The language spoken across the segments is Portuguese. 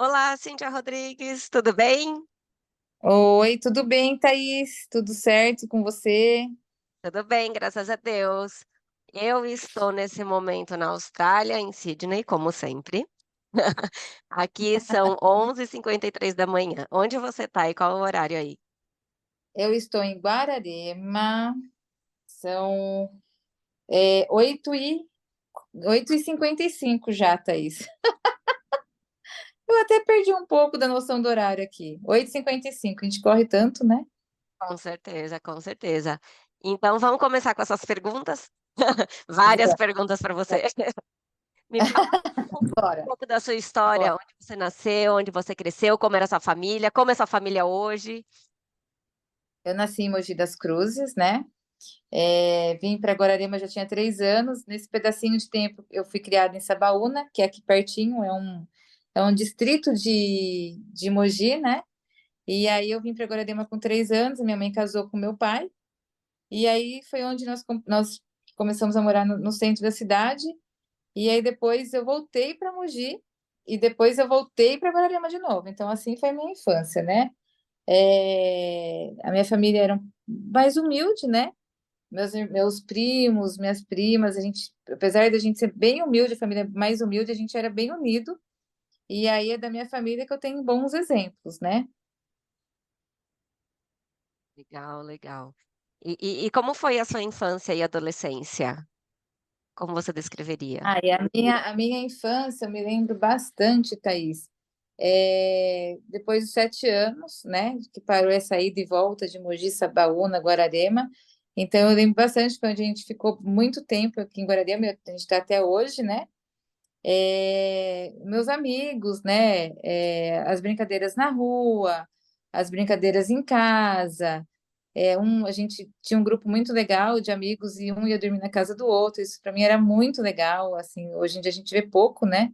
Olá, Cíntia Rodrigues, tudo bem? Oi, tudo bem, Thaís? Tudo certo com você? Tudo bem, graças a Deus. Eu estou nesse momento na Austrália, em Sydney, como sempre. Aqui são 11h53 da manhã. Onde você está e qual é o horário aí? Eu estou em Guararema, são 8h55 já, Thaís. Eu até perdi um pouco da noção do horário aqui. 8h55, a gente corre tanto, né? Com certeza, com certeza. Então vamos começar com essas perguntas? Várias perguntas para você. Me fala um Bora, pouco da sua história, bora. onde você nasceu, onde você cresceu, como era sua família, como é sua família hoje. Eu nasci em Mogi das Cruzes, né? Vim para Guararema, já tinha 3 anos. Nesse pedacinho de tempo, eu fui criada em Sabaúna, que é aqui pertinho, é um distrito de Mogi, né? E aí eu vim para Guararema com 3 anos, minha mãe casou com meu pai, e aí foi onde nós começamos a morar no centro da cidade, e aí depois eu voltei para Mogi, e depois eu voltei para Guararema de novo. Então, assim foi a minha infância, né? A minha família era mais humilde, né? Meus primos, minhas primas, a gente, apesar de a gente ser bem humilde, a família mais humilde, a gente era bem unido, e aí é da minha família que eu tenho bons exemplos, né? Legal, legal. E como foi a sua infância e adolescência? Como você descreveria? Ah, e a minha infância, eu me lembro bastante, Thaís. Depois dos 7 anos, né, que parou essa ida e volta de Mogi, Sabaúna, Guararema. Então, eu lembro bastante, foi onde a gente ficou muito tempo aqui em Guararema, a gente está até hoje, né? Meus amigos, né? As brincadeiras na rua, as brincadeiras em casa. A gente tinha um grupo muito legal de amigos e um ia dormir na casa do outro. Isso para mim era muito legal. Assim, hoje em dia a gente vê pouco, né?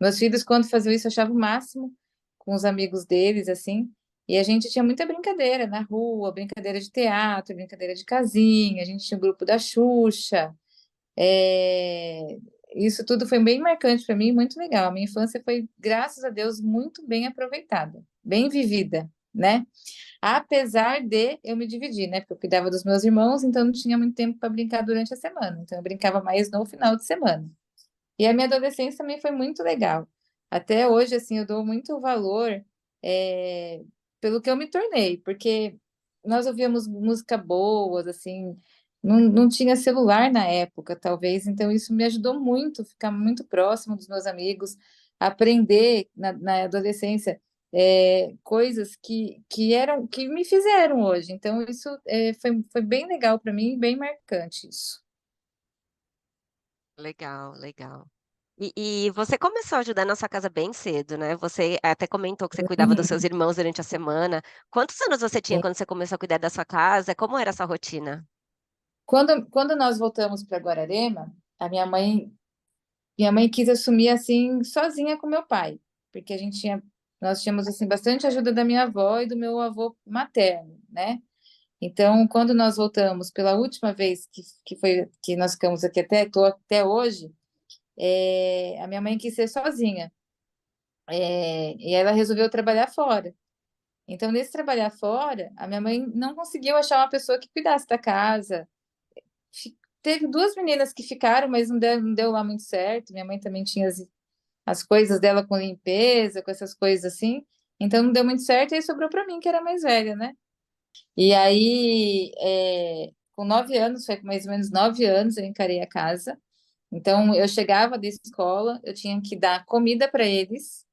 Meus filhos, quando faziam isso, achavam o máximo com os amigos deles, assim. E a gente tinha muita brincadeira na rua, brincadeira de teatro, brincadeira de casinha. A gente tinha o grupo da Xuxa. É, Isso tudo foi bem marcante para mim, muito legal. A minha infância foi, graças a Deus, muito bem aproveitada, bem vivida, né? Apesar de eu me dividir, né? Porque eu cuidava dos meus irmãos, então não tinha muito tempo para brincar durante a semana. Então eu brincava mais no final de semana. E a minha adolescência também foi muito legal. Até hoje, assim, eu dou muito valor é, pelo que eu me tornei, porque nós ouvíamos música boas, assim, não tinha celular na época, talvez, então isso me ajudou muito, ficar muito próximo dos meus amigos, aprender na adolescência coisas que me fizeram hoje. Então, isso foi bem legal para mim, bem marcante isso. Legal, legal. E você começou a ajudar na sua casa bem cedo, né? Você até comentou que você cuidava dos seus irmãos durante a semana. Quantos anos você tinha quando você começou a cuidar da sua casa? Como era essa rotina? Quando nós voltamos para Guararema, minha mãe quis assumir assim sozinha com meu pai, porque nós tínhamos assim bastante ajuda da minha avó e do meu avô materno, né? Então, quando nós voltamos pela última vez que foi que nós ficamos aqui tô até hoje, a minha mãe quis ser sozinha, e ela resolveu trabalhar fora. Então, nesse trabalhar fora, a minha mãe não conseguiu achar uma pessoa que cuidasse da casa. Teve duas meninas que ficaram, mas não deu lá muito certo. Minha mãe também tinha as coisas dela com limpeza, com essas coisas assim. Então não deu muito certo, e aí sobrou para mim, que era mais velha, né? E aí, com 9 anos, foi com mais ou menos 9 anos, eu encarei a casa. Então eu chegava da escola, eu tinha que dar comida para eles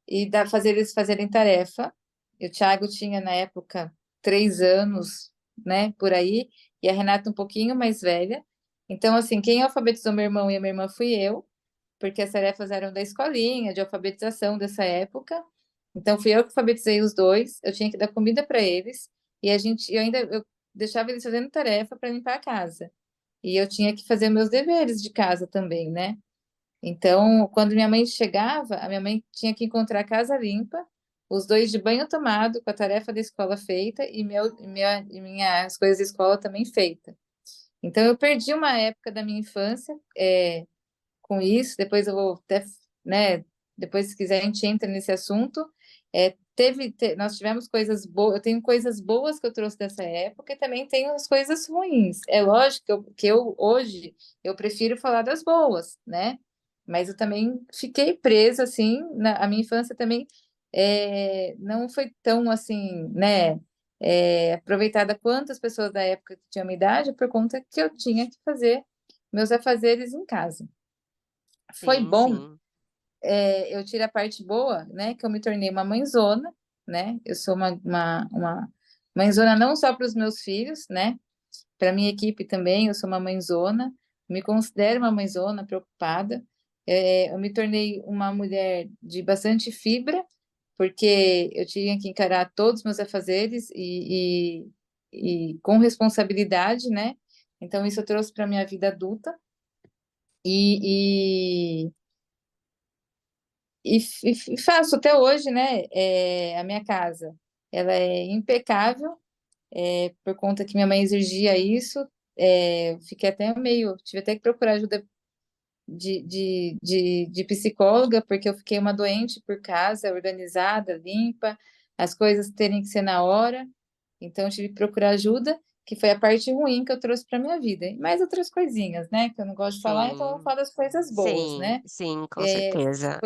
e fazer eles fazerem tarefa. E o Thiago tinha, na época, 3 anos, né, por aí, e a Renata um pouquinho mais velha. Então, assim, quem alfabetizou meu irmão e a minha irmã fui eu, porque as tarefas eram da escolinha, de alfabetização dessa época. Então, fui eu que alfabetizei os dois, eu tinha que dar comida para eles, e eu deixava eles fazendo tarefa para limpar a casa. E eu tinha que fazer meus deveres de casa também, né? Então, quando minha mãe chegava, a minha mãe tinha que encontrar a casa limpa, os dois de banho tomado, com a tarefa da escola feita e minhas coisas da escola também feita. Então, eu perdi uma época da minha infância com isso. Depois eu vou até, né? depois, se quiser, a gente entra nesse assunto. Nós tivemos coisas boas, eu tenho coisas boas que eu trouxe dessa época e também tenho as coisas ruins. É lógico que eu hoje eu prefiro falar das boas, né? Mas eu também fiquei presa, assim, a minha infância também não foi tão assim, né? Aproveitada quanto as pessoas da época que tinham minha idade, por conta que eu tinha que fazer meus afazeres em casa. Foi Sim, bom, sim. eu tiro a parte boa, né? Que eu me tornei uma mãezona, né? Eu sou uma mãezona não só para os meus filhos, né? Para minha equipe também, eu sou uma mãezona, me considero uma mãezona preocupada. Eu me tornei uma mulher de bastante fibra, porque eu tinha que encarar todos os meus afazeres e com responsabilidade, né? Então, isso eu trouxe para a minha vida adulta. E, e faço até hoje, né? A minha casa, ela é impecável, por conta que minha mãe exigia isso. Fiquei até meio, tive até que procurar ajuda de psicóloga, porque eu fiquei uma doente por casa, organizada, limpa, as coisas terem que ser na hora. Então, eu tive que procurar ajuda, que foi a parte ruim que eu trouxe para minha vida. E mais outras coisinhas, né? Que eu não gosto de falar, então eu vou Sim, falar das coisas boas, sim, né? sim, com É, certeza.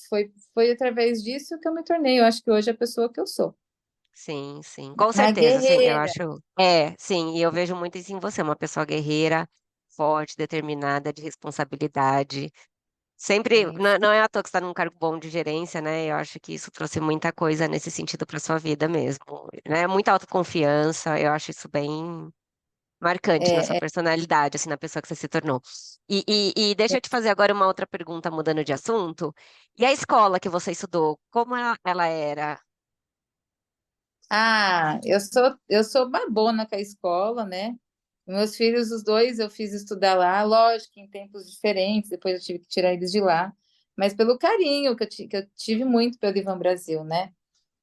foi, foi através disso que eu me tornei. Eu acho que hoje é a pessoa que eu sou. Sim, sim, com Uma certeza, sim, eu guerreira. acho. Sim, e eu vejo muito isso em você, uma pessoa guerreira, forte, determinada, de responsabilidade. Sempre, É, não é à toa que você está num cargo bom de gerência, né? Eu acho que isso trouxe muita coisa nesse sentido para sua vida mesmo, né? Muita autoconfiança, eu acho isso bem marcante na sua é, personalidade, assim, na pessoa que você se tornou. E deixa eu te fazer agora uma outra pergunta, mudando de assunto. E a escola que você estudou, como ela era? eu sou babona com a escola, né? Meus filhos, os dois, eu fiz estudar lá, lógico, em tempos diferentes, depois eu tive que tirar eles de lá, mas pelo carinho que eu tive muito pelo Ivan Brasil, né?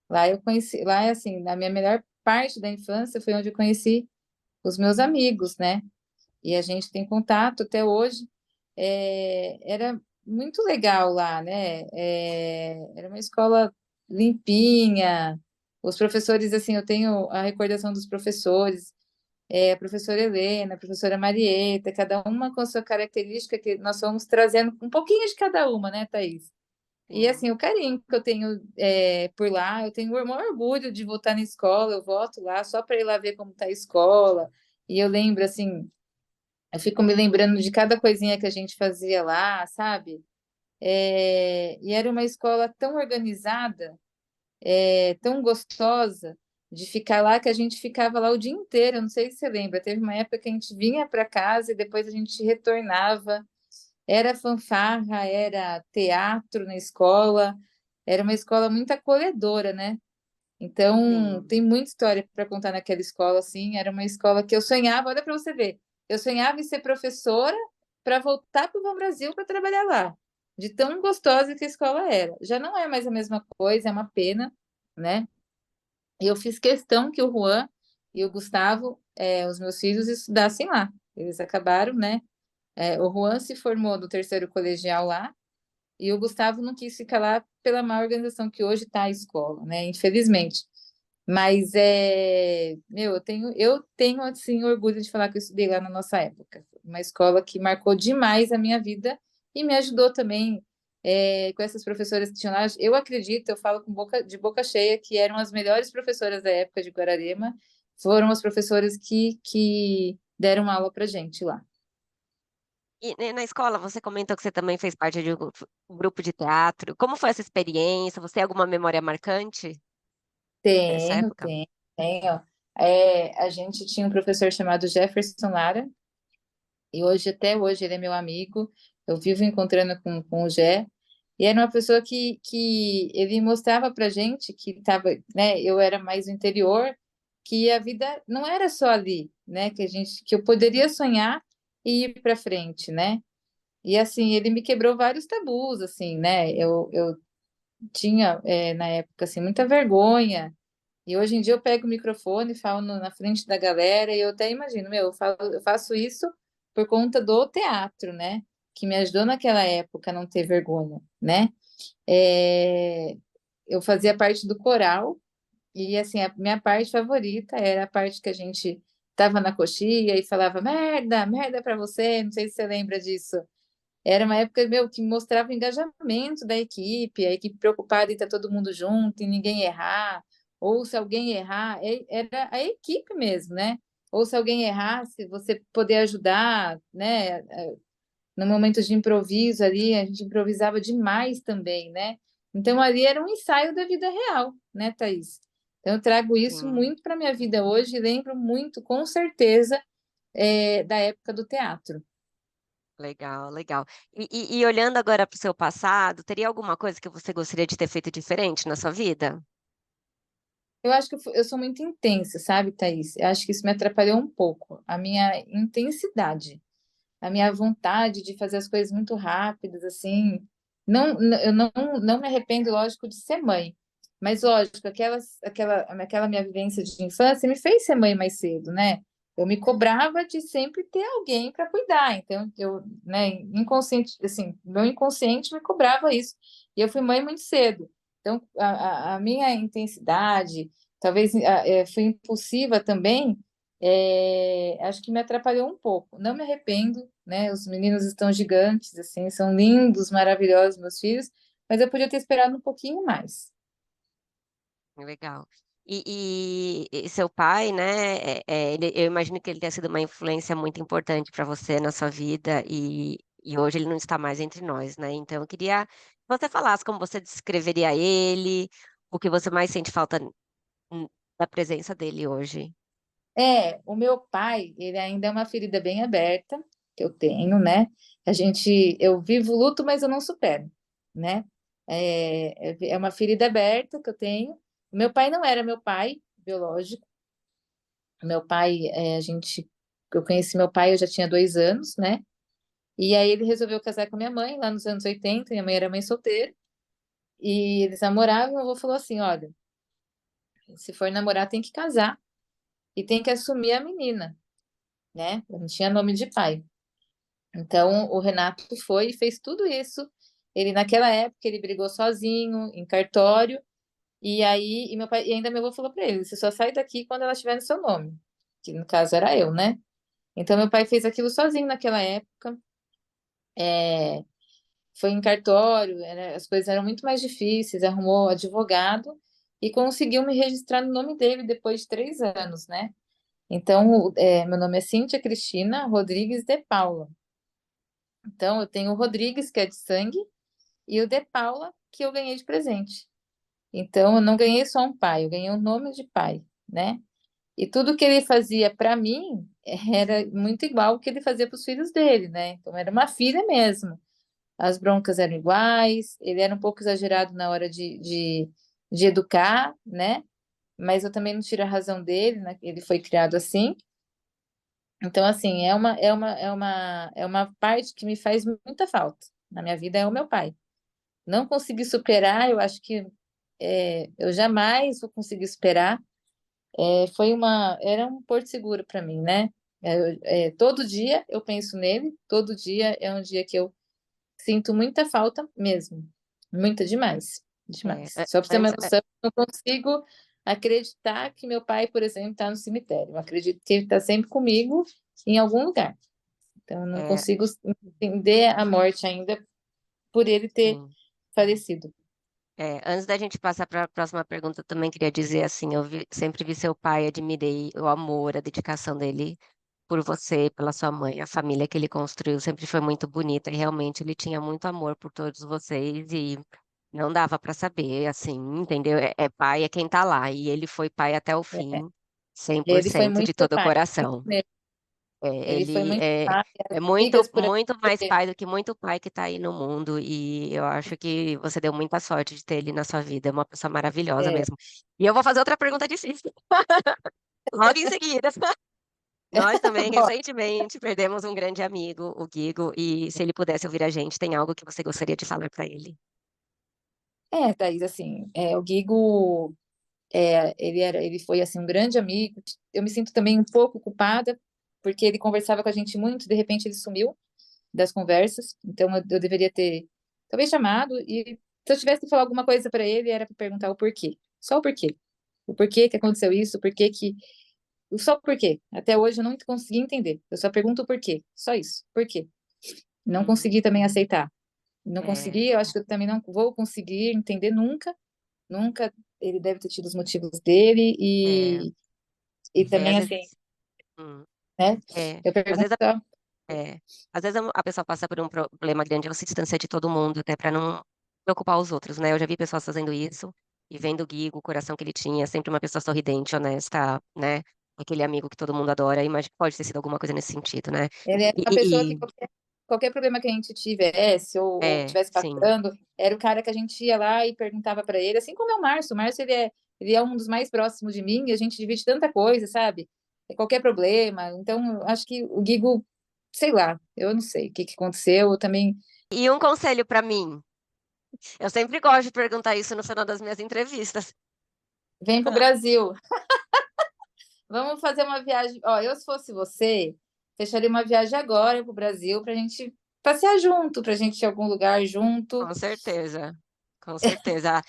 Lá eu conheci, lá é assim, na minha melhor parte da infância foi onde eu conheci os meus amigos, né? E a gente tem contato até hoje. Era muito legal lá, né? Era uma escola limpinha. Os professores, assim, eu tenho a recordação dos professores, a professora Helena, a professora Marieta, cada uma com a sua característica, que nós fomos trazendo um pouquinho de cada uma, né, Thaís? E Sim, assim, o carinho que eu tenho por lá, eu tenho o maior orgulho de voltar na escola, eu volto lá só para ir lá ver como está a escola. E eu lembro, assim, eu fico me lembrando de cada coisinha que a gente fazia lá, sabe? E era uma escola tão organizada, tão gostosa de ficar lá, que a gente ficava lá o dia inteiro. Eu não sei se você lembra, teve uma época que a gente vinha para casa e depois a gente retornava. Era fanfarra, era teatro na escola, era uma escola muito acolhedora, né? Então, sim. tem muita história para contar naquela escola, assim. Era uma escola que eu sonhava, olha para você ver, eu sonhava em ser professora para voltar para o Brasil para trabalhar lá, de tão gostosa que a escola era. Já não é mais a mesma coisa, é uma pena, né? E eu fiz questão que o Juan e o Gustavo, os meus filhos, estudassem lá. Eles acabaram, né? O Juan se formou no terceiro colegial lá, e o Gustavo não quis ficar lá pela má organização que hoje está a escola, né? Infelizmente. Mas meu, eu tenho assim orgulho de falar que eu estudei lá na nossa época. Uma escola que marcou demais a minha vida e me ajudou também com essas professoras que tinham lá. Eu acredito, eu falo de boca cheia que eram as melhores professoras da época de Guararema. Foram as professoras que deram aula para gente lá. E na escola, você comentou que você também fez parte de um grupo de teatro. Como foi essa experiência? Você tem alguma memória marcante dessa Tenho, época? tenho, tenho. A gente tinha um professor chamado Jefferson Lara, e até hoje, ele é meu amigo. Eu vivo encontrando com o Jé. E era uma pessoa que ele mostrava pra gente que tava, né? Eu era mais do interior, que a vida não era só ali, né? Que eu poderia sonhar e ir para frente, né? E assim, ele me quebrou vários tabus, assim, né? Eu tinha, na época, assim, muita vergonha. E hoje em dia eu pego o microfone e falo na frente da galera, e eu até imagino, meu, eu faço isso por conta do teatro, né? que me ajudou naquela época a não ter vergonha, né? É, eu fazia parte do coral e assim a minha parte favorita era a parte que a gente estava na coxia e falava merda, merda para você. Não sei se você lembra disso. Era uma época meu que mostrava o engajamento da equipe, a equipe preocupada em estar todo mundo junto e ninguém errar, ou se alguém errar, era a equipe mesmo, né? Ou se alguém errasse, você poder ajudar, né? No momento de improviso ali, a gente improvisava demais também, né? Então ali era um ensaio da vida real, né, Thaís? Então eu trago isso Sim. muito para minha vida hoje e lembro muito, com certeza, da época do teatro. Legal, legal. E olhando agora para o seu passado, teria alguma coisa que você gostaria de ter feito diferente na sua vida? Eu acho que eu sou muito intensa, sabe, Thaís? Eu acho que isso me atrapalhou um pouco. A minha intensidade, a minha vontade de fazer as coisas muito rápidas, assim. Eu não me arrependo, lógico, de ser mãe. Mas, lógico, aquela minha vivência de infância me fez ser mãe mais cedo, né? Eu me cobrava de sempre ter alguém para cuidar. Então, eu, né, inconsciente, assim, meu inconsciente me cobrava isso. E eu fui mãe muito cedo. Então, a minha intensidade, talvez fui impulsiva também, acho que me atrapalhou um pouco. Não me arrependo, né? Os meninos estão gigantes, assim, são lindos, maravilhosos, meus filhos, mas eu podia ter esperado um pouquinho mais. Legal. E seu pai, né, eu imagino que ele tenha sido uma influência muito importante para você na sua vida e hoje ele não está mais entre nós, né? Então eu queria que você falasse como você descreveria ele, o que você mais sente falta hum, da presença dele hoje. O meu pai, ele ainda é uma ferida bem aberta que eu tenho, né? Eu vivo o luto, mas eu não supero, né? É uma ferida aberta que eu tenho. Meu pai não era meu pai biológico. Meu pai, eu conheci meu pai, eu já tinha 2 anos, né? E aí ele resolveu casar com a minha mãe lá nos anos 80. Minha mãe era mãe solteira. E eles namoravam, meu avô falou assim: olha, se for namorar, tem que casar e tem que assumir a menina, né? Não tinha nome de pai. Então o Renato foi e fez tudo isso. Ele, naquela época, ele brigou sozinho, em cartório, e meu pai, e ainda meu avô falou para ele: você só sai daqui quando ela estiver no seu nome, que no caso era eu, né? Então meu pai fez aquilo sozinho naquela época. É, foi em cartório, as coisas eram muito mais difíceis, arrumou advogado e conseguiu me registrar no nome dele depois de 3 anos, né? Então, meu nome é Cíntia Cristina Rodrigues de Paula. Então, eu tenho o Rodrigues, que é de sangue, e o de Paula, que eu ganhei de presente. Então, eu não ganhei só um pai, eu ganhei o nome de pai, né? E tudo que ele fazia para mim era muito igual ao que ele fazia para os filhos dele, né? Então, era uma filha mesmo. As broncas eram iguais, ele era um pouco exagerado na hora de educar, né? Mas eu também não tiro a razão dele, né? Ele foi criado assim. Então, assim, é uma parte que me faz muita falta na minha vida, é o meu pai. Não consegui superar, eu acho que eu jamais vou conseguir superar. Era um porto seguro para mim, né? Todo dia eu penso nele, todo dia é um dia que eu sinto muita falta mesmo. Muita demais. É, Demais. Só para você ter uma antes, noção, eu não consigo acreditar que meu pai, por exemplo, está no cemitério. Eu acredito que ele está sempre comigo em algum lugar. Então, eu não é, consigo entender a morte ainda por ele ter sim. falecido. Antes da gente passar para a próxima pergunta, eu também queria dizer assim, sempre vi seu pai, admirei o amor, a dedicação dele por você, pela sua mãe, a família que ele construiu sempre foi muito bonita e realmente ele tinha muito amor por todos vocês e não dava para saber, assim, entendeu? Pai é quem tá lá e ele foi pai até o É, fim, cem por ele foi cento de muito todo o pai. coração. Ele foi Ele muito é, pai. é As muito, amigas por muito mais aqui. pai do que muito pai que está aí no mundo, e eu acho que você deu muita sorte de ter ele na sua vida. É uma pessoa maravilhosa É, mesmo. E eu vou fazer outra pergunta difícil, logo em seguida. Nós também, recentemente, perdemos um grande amigo, o Guigo, e se ele pudesse ouvir a gente, tem algo que você gostaria de falar para ele? Thaís, assim, o Guigo, ele foi assim um grande amigo. Eu me sinto também um pouco culpada porque ele conversava com a gente muito, de repente ele sumiu, das conversas, então eu deveria ter talvez chamado, e se eu tivesse que falar alguma coisa para ele, era para perguntar o porquê. Só o porquê. O porquê que aconteceu isso, o porquê que. Só o porquê. Até hoje eu não consegui entender. Eu só pergunto o porquê. Só isso. Por quê? Não Hum, consegui também aceitar. Não é, consegui, eu acho que eu também não vou conseguir entender nunca. Nunca ele deve ter tido os motivos dele é, e às também assim, vezes, hum, né? é, Eu às pergunto vezes, só, é, às vezes a pessoa passa por um problema grande, ela se distancia de todo mundo, até para não preocupar os outros, né? Eu já vi pessoas fazendo isso, e vendo o Gui, o coração que ele tinha, sempre uma pessoa sorridente, honesta, né? Aquele amigo que todo mundo adora, imagina que pode ter sido alguma coisa nesse sentido, né? ele é uma pessoa que qualquer problema que a gente tivesse ou tivesse Sim, passando, era o cara que a gente ia lá e perguntava para ele, assim como é o Márcio. O Márcio, ele é um dos mais próximos de mim, e a gente divide tanta coisa, sabe? Qualquer problema. Então, eu acho que o Guigo, sei lá, eu não sei o que que aconteceu, eu também. e um conselho para mim, eu sempre gosto de perguntar isso no final das minhas entrevistas. Vem pro Brasil. Vamos fazer uma viagem. Ó, eu, se fosse você, fecharia uma viagem agora pro Brasil pra gente passear junto, pra gente ir a algum lugar junto. Com certeza, com certeza.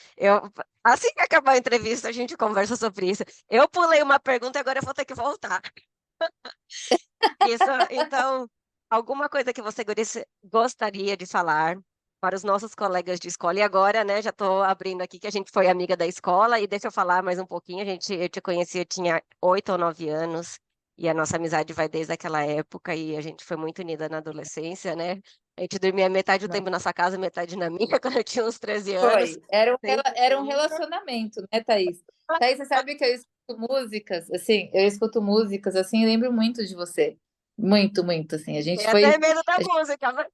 Assim que acabar a entrevista, a gente conversa sobre isso. Eu pulei uma pergunta e agora eu vou ter que voltar. Isso, então, alguma coisa que você gostaria de falar para os nossos colegas de escola? E agora, né, já estou abrindo aqui que a gente foi amiga da escola, e deixa eu falar mais um pouquinho. Eu te conheci, eu tinha 8 ou 9 anos, e a nossa amizade vai desde aquela época, e a gente foi muito unida na adolescência, né? A gente dormia metade do tempo na sua casa, metade na minha, quando eu tinha uns 13 anos, Foi. sempre Era um junto. relacionamento, né, Thaís? Thaís, você sabe que eu escuto músicas, assim, e lembro muito de você. Muito, muito, assim. A gente Tenho até foi. medo da a gente- música, mas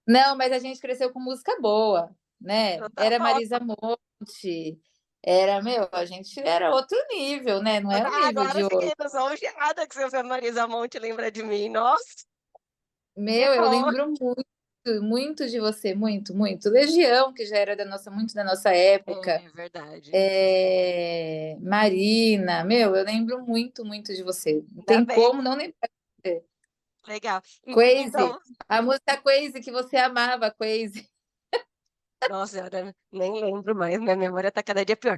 Não, mas a gente cresceu com música boa, né? tá Era bom. Marisa Monte, era, meu, a gente era outro nível, né? Não é o nível Agora de eu hoje. fiquei lisonjeada que você vê a Marisa Monte lembra de mim. Nossa, que Meu, eu bom. lembro muito, muito de você, muito, muito. Legião, que já era muito da nossa época. É verdade. Marina, meu, eu lembro muito, muito de você. Não Ainda tem bem, como não lembrar de você. legal. Crazy, Então, a música Crazy que você amava, Crazy. nossa, eu nem lembro mais, minha memória tá cada dia pior.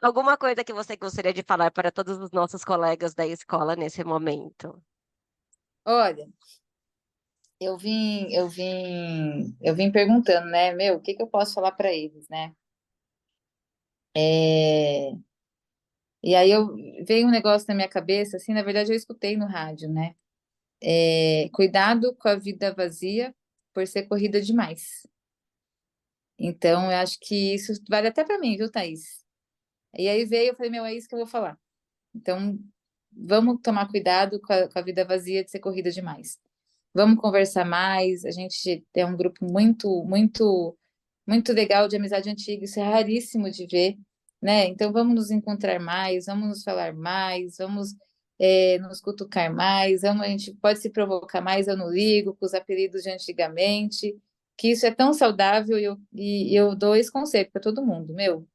Alguma coisa que você gostaria de falar para todos os nossos colegas da escola nesse momento? Olha, eu vim perguntando, né, meu, o que que eu posso falar para eles, né? É, E aí veio um negócio na minha cabeça, assim, na verdade eu escutei no rádio, né? Cuidado com a vida vazia por ser corrida demais. Então, eu acho que isso vale até para mim, viu, Thaís? E aí veio, eu falei, meu, é isso que eu vou falar. Então, vamos tomar cuidado com a vida vazia de ser corrida demais. Vamos conversar mais. A gente é um grupo muito, muito, muito legal de amizade antiga. Isso é raríssimo de ver, né? Então, vamos nos encontrar mais, vamos nos falar mais, vamos nos cutucar mais. A gente pode se provocar mais. Eu não ligo com os apelidos de antigamente, que isso é tão saudável e eu dou esse conselho para todo mundo, meu.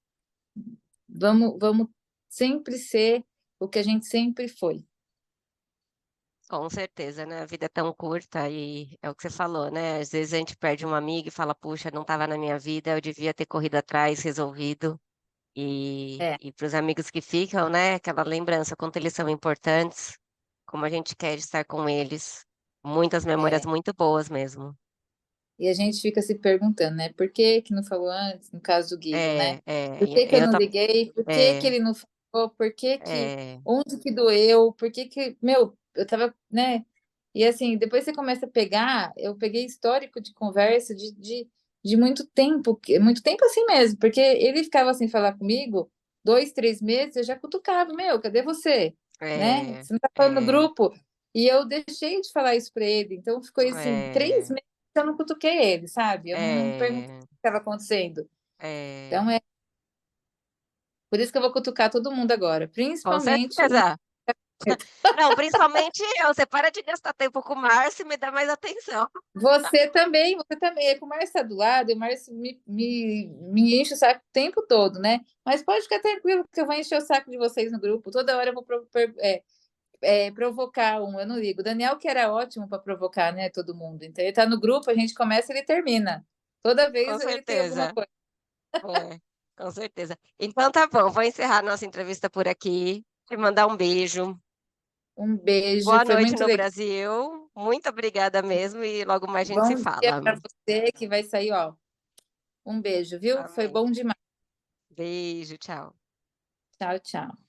Vamos sempre ser o que a gente sempre foi. Com certeza, né? A vida é tão curta e é o que você falou, né? Às vezes a gente perde um amigo e fala, puxa, não estava na minha vida, eu devia ter corrido atrás, resolvido. É, E para os amigos que ficam, né? Aquela lembrança, quanto eles são importantes, como a gente quer estar com eles. Muitas memórias é. muito boas mesmo. E a gente fica se perguntando, né? Por que que não falou antes, no caso do Guigo, né? Por que que eu Eu não tô, liguei? Por que que é, ele não falou? Por que que... é, Onde que doeu? Por que que... Meu, eu tava, né? E assim, depois você começa a pegar, eu peguei histórico de conversa de muito tempo assim mesmo, porque ele ficava sem falar comigo 2, 3 meses, eu já cutucava, meu, cadê você? Né? é, Você não tá falando no é, grupo? E eu deixei de falar isso para ele, então ficou assim, três é, meses eu não cutuquei ele, sabe? Eu não perguntei o é, que estava acontecendo. Então é. é por isso que eu vou cutucar todo mundo agora, Com principalmente o certeza. Não, principalmente eu. Você para de gastar tempo com o Márcio e me dá mais atenção. você também. É que o Márcio está do lado e o Márcio me enche o saco o tempo todo, né? Mas pode ficar tranquilo que eu vou encher o saco de vocês no grupo. Toda hora eu vou provocar um, eu não ligo. O Daniel que era ótimo para provocar, né, todo mundo. Então ele tá no grupo, a gente começa, ele termina. Toda Com vez ele tem alguma certeza. coisa. É, com certeza. Então tá bom, vou encerrar nossa entrevista por aqui. Te mandar um beijo. Um beijo, Boa foi noite muito no legal. Brasil. Muito obrigada mesmo e logo mais a gente se Bom dia fala. para você que vai sair, ó. Um beijo, viu? Foi Amém. bom demais. Beijo, tchau. Tchau, tchau.